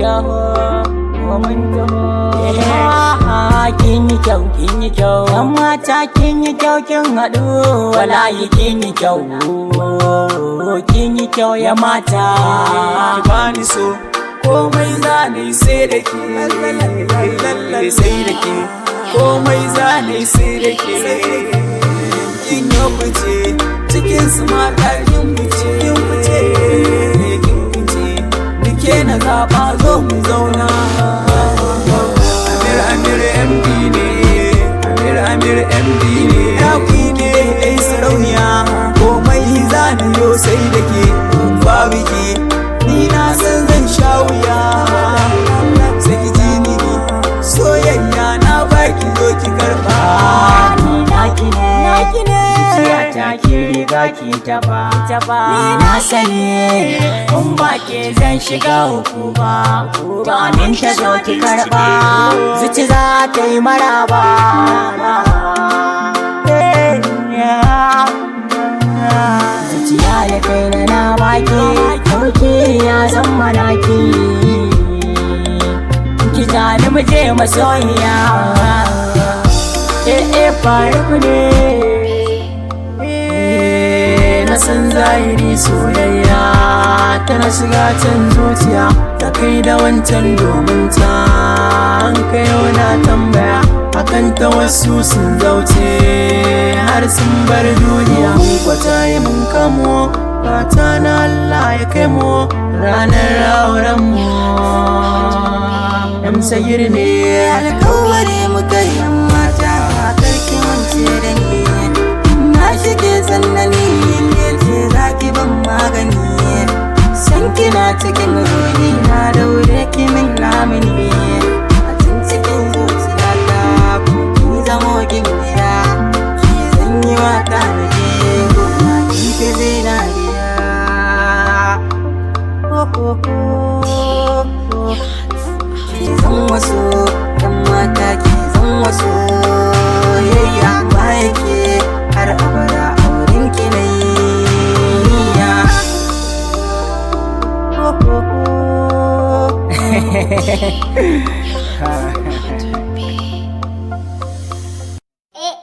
taho mun taho kin yi kyau yan mata kin yi kyau kin haɗu wallahi kin yi kyau ya mata bani so komai zane sai da ke sai da ke komai zane sai da ke kin yi fice cikin su mata kin fice nike na zaɓa zo mu zauna Amir MD ne Amir MD ne yaƙi ne ai sarauniya komai zane yo sai da ke babu ke ni na san zan sha wuya sai ki ji ni soyayya na baki zo ki karɓa ni naki ne zuciya ta ki riga ki taba ni na sani kun ba ke zan shiga hukuma domin ta zo ki karba zuci za ta yi maraba zuciya da kai na baki kauki ya zan manaki ki tani mu je masoyiya faru ne na san zahiri soyayya tana shiga can zuciya ta kai da wancan domin ta an kai na tambaya akan ta wasu sun zauce har sun bar duniya kwata yi mun kamo fata na Allah ya kai mu ranar auren mu sayir ne alkawari muka yi mata karki wance dangi na shige sannani ke ce zaki ban magani san kina cikin ruhi na daure ki min lamini a cikin zuciya ta ki zamo gimbiya ki zan yi waka na je gona ki ke zinariya ki zan wasu kan mata ki zan wasu